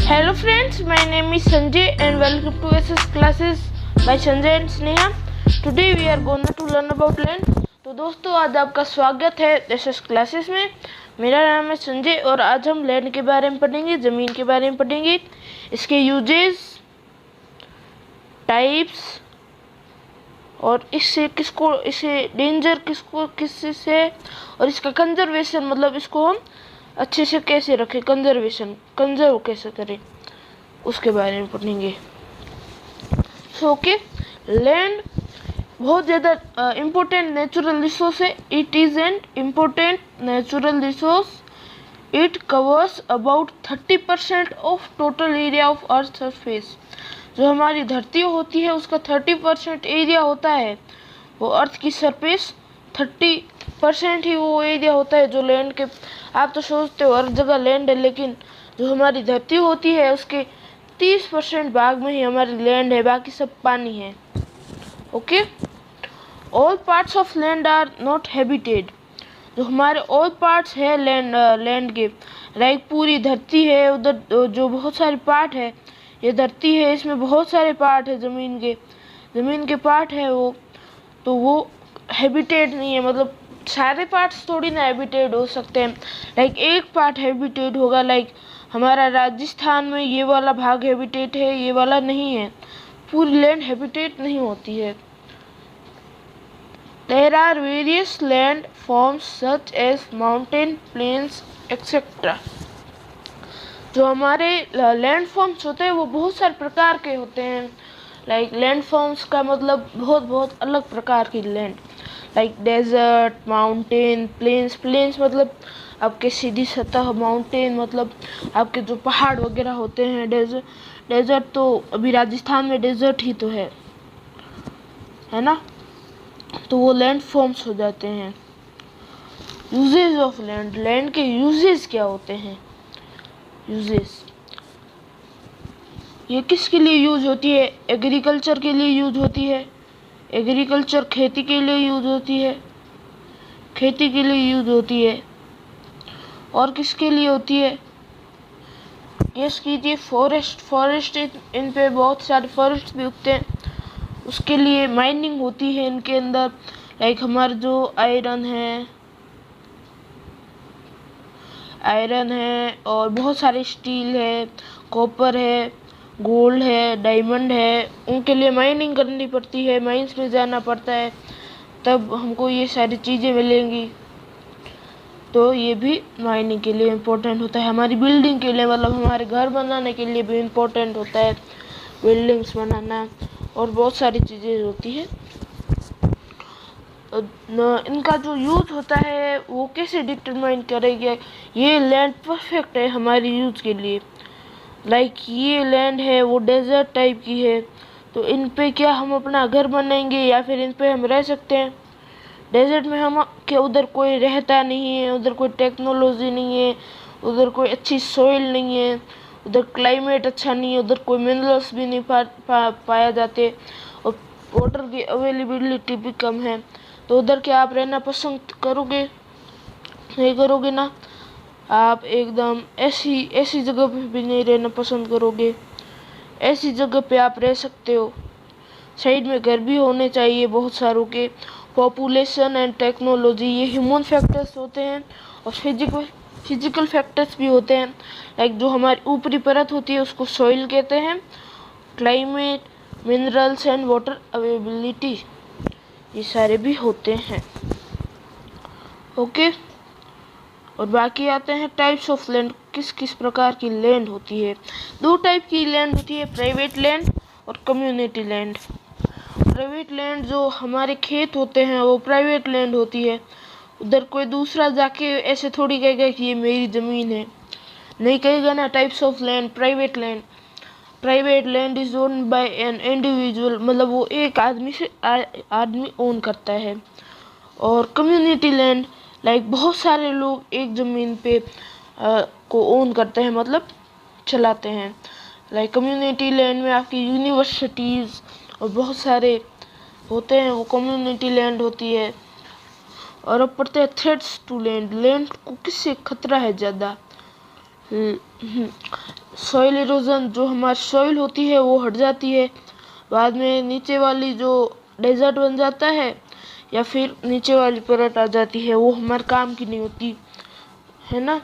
Hello friends, my name is Sanjay and welcome to SS classes by Sanjay and Sneha. Today we are going to learn about land. तो दोस्तों आज आपका स्वागत है SS classes में। मेरा नाम है संजय और आज हम लैंड के बारे में पढ़ेंगे, ज़मीन के बारे में पढ़ेंगे, इसके यूजेस, टाइप्स और इसे डेंजर किससे और इसका कंजर्वेशन मतलब इसको हम अच्छे से कैसे रखें, कंजर्व कैसे करें उसके बारे में पढ़ेंगे। ओके, लैंड बहुत ज़्यादा इम्पोर्टेंट नेचुरल रिसोर्स है। It is an important natural resource. It covers about 30% of total area of earth surface. जो हमारी धरती होती है उसका 30% एरिया होता है, वो अर्थ की सरफेस 30% ही वो एरिया होता है जो लैंड के। आप तो सोचते हो हर जगह लैंड है, लेकिन जो हमारी धरती होती है उसके 30% भाग में ही हमारी लैंड है, बाकी सब पानी है। Okay, all parts of land are not habited. जो हमारे ऑल पार्ट्स है लैंड के, लाइक पूरी धरती है, उधर जो बहुत सारे पार्ट है, ये धरती है इसमें बहुत सारे पार्ट है, ज़मीन के पार्ट है वो, तो वो हैबिटेट नहीं है। मतलब सारे पार्ट्स थोड़ी ना हैबिटेट हो सकते हैं। लाइक एक पार्ट हैबिटेट होगा, लाइक हमारा राजस्थान में ये वाला भाग हैबिटेट है, ये वाला नहीं है। पूरी लैंड हैबिटेट नहीं होती है। There are various land forms such as mountain, plains etcetera. जो हमारे लैंड फॉर्म्स होते हैं वो बहुत सारे प्रकार के होते हैं। लाइक लैंड फॉर्म्स का मतलब बहुत अलग प्रकार की land, like desert, mountain, plains मतलब आपके सीधी सतह, माउंटेन मतलब आपके जो पहाड़ वगैरह होते हैं। डेजर्ट तो अभी राजस्थान में डेजर्ट ही तो है ना, तो वो लैंड फॉर्म्स हो जाते हैं। यूजेस ऑफ लैंड के यूजेस क्या होते हैं? यूजेस ये किसके लिए यूज होती है? एग्रीकल्चर के लिए यूज होती है। एग्रीकल्चर खेती के लिए यूज होती है, खेती के लिए यूज होती है। और किसके लिए होती है? गेस कीजिए, फॉरेस्ट इन पे बहुत सारे फॉरेस्ट भी उगते हैं, उसके लिए माइनिंग होती है इनके अंदर। लाइक हमारा जो आयरन है और बहुत सारे स्टील है, कॉपर है, गोल्ड है, डायमंड है, उनके लिए माइनिंग करनी पड़ती है, माइंस में जाना पड़ता है, तब हमको ये सारी चीज़ें मिलेंगी। तो ये भी माइनिंग के लिए इम्पोर्टेंट होता है। हमारी बिल्डिंग के लिए मतलब हमारे घर बनाने के लिए भी इम्पोर्टेंट होता है, बिल्डिंग्स बनाना और बहुत सारी चीज़ें होती है। इनका जो यूज होता है वो कैसे डिटरमाइन करेंगे ये लैंड परफेक्ट है हमारी यूज के लिए। लाइक ये लैंड है वो डेजर्ट टाइप की है, तो इन पे क्या हम अपना घर बनाएंगे या फिर इन पे हम रह सकते हैं? डेजर्ट में हम क्या उधर कोई रहता नहीं है, उधर कोई टेक्नोलॉजी नहीं है, उधर कोई अच्छी सोइल नहीं है, उधर क्लाइमेट अच्छा नहीं है, उधर कोई मिनरल्स भी नहीं पाया जाते और वाटर की अवेलेबिलिटी भी कम है। तो उधर क्या आप रहना पसंद करोगे? नहीं करोगे ना। आप एकदम ऐसी जगह पे भी नहीं रहना पसंद करोगे। ऐसी जगह पे आप रह सकते हो, साइड में घर भी होने चाहिए बहुत सारों के। पॉपुलेशन एंड टेक्नोलॉजी ये ह्यूमन फैक्टर्स होते हैं और फिजिकल फैक्टर्स भी होते हैं। लाइक जो हमारी ऊपरी परत होती है उसको सॉइल कहते हैं। Climate, minerals and water availability ये सारे भी होते हैं। ओके, और बाकी आते हैं टाइप्स ऑफ लैंड, किस प्रकार की लैंड होती है। दो टाइप की लैंड होती है, प्राइवेट लैंड और कम्युनिटी लैंड। प्राइवेट लैंड जो हमारे खेत होते हैं वो प्राइवेट लैंड होती है। उधर कोई दूसरा जाके ऐसे थोड़ी कहेगा कि ये मेरी ज़मीन है, नहीं कहेगा ना। Types of land, private land is owned by an individual, मतलब वो एक आदमी ओन करता है। और कम्युनिटी लैंड लाइक बहुत सारे लोग एक ज़मीन पे को ओन करते हैं, मतलब चलाते हैं। लाइक कम्युनिटी लैंड में आपकी यूनिवर्सिटीज़ और बहुत सारे होते हैं, वो कम्युनिटी लैंड होती है। और अब पढ़ते हैं थ्रेट्स टू लैंड को किससे खतरा है ज़्यादा। सॉइल इरोजन, जो हमारी सॉइल होती है वो हट जाती है, बाद में नीचे वाली जो डेजर्ट बन जाता है या फिर नीचे वाली परत आ जाती है, वो हमारे काम की नहीं होती है ना।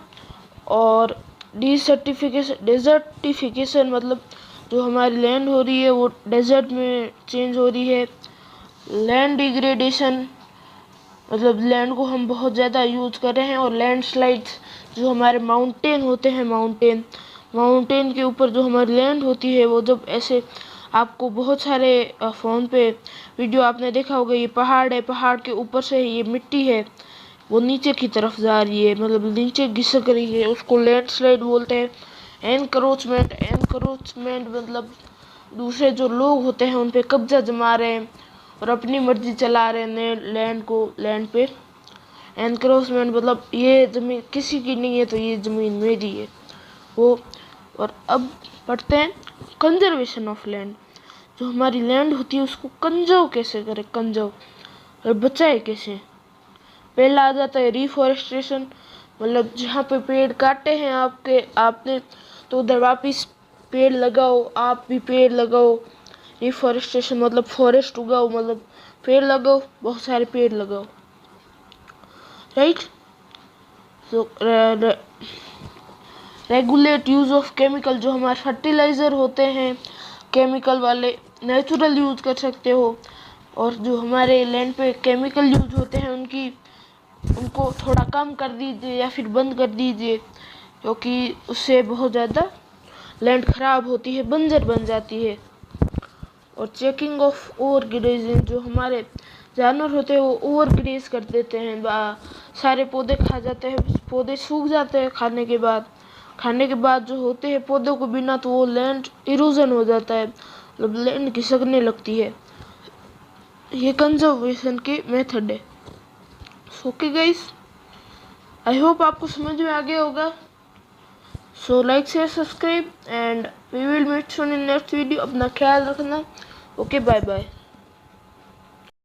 और डेजर्टिफिकेशन मतलब जो हमारी लैंड हो रही है वो डेजर्ट में चेंज हो रही है। लैंड डिग्रेडेशन मतलब लैंड को हम बहुत ज़्यादा यूज कर रहे हैं। और लैंडस्लाइड्स, जो हमारे माउंटेन होते हैं, माउंटेन के ऊपर जो हमारी लैंड होती है वो जब ऐसे, आपको बहुत सारे फ़ोन पे वीडियो आपने देखा होगा, ये पहाड़ है, पहाड़ के ऊपर से ये मिट्टी है वो नीचे की तरफ जा रही है, मतलब नीचे घिसक रही है, उसको लैंडस्लाइड बोलते हैं। एनक्रोचमेंट मतलब दूसरे जो लोग होते हैं उन पे कब्जा जमा रहे हैं और अपनी मर्जी चला रहे हैं लैंड पे। एनक्रोचमेंट मतलब ये ज़मीन किसी की नहीं है तो ये ज़मीन मेरी है वो। और अब पढ़ते हैं कंजर्वेशन ऑफ लैंड। जो हमारी लैंड होती है उसको कंजर्व कैसे करें, कंजर्व और बचाए कैसे। पहला आ जाता है रिफॉरेस्टेशन, मतलब जहाँ पे पेड़ काटे हैं आपने तो उधर वापिस पेड़ लगाओ, आप भी पेड़ लगाओ। रिफॉरेस्टेशन मतलब फॉरेस्ट उगाओ, मतलब पेड़ लगाओ, बहुत सारे पेड़ लगाओ, राइट। तो रेगुलेट यूज़ ऑफ केमिकल, जो हमारे फर्टिलाइज़र होते हैं केमिकल वाले, नेचुरल यूज़ कर सकते हो। और जो हमारे लैंड पे केमिकल यूज होते हैं उनको थोड़ा कम कर दीजिए या फिर बंद कर दीजिए, क्योंकि उससे बहुत ज़्यादा लैंड ख़राब होती है, बंजर बन जाती है। और चेकिंग ऑफ ओवर ग्रेजिंग, जो हमारे जानवर होते हैं वो ओवर ग्रेज कर देते हैं, सारे पौधे खा जाते हैं, पौधे सूख जाते हैं खाने के बाद जो होते हैं पौधों को बिना, तो वो लैंड इरोजन हो जाता है, मतलब लैंड खिसकने लगती है। ये कंजर्वेशन की मेथड है। ओके गाइस, आई होप आपको समझ में आ गया होगा। So like share subscribe and we will meet soon in next video. अपना ख्याल रखना। Okay, bye bye.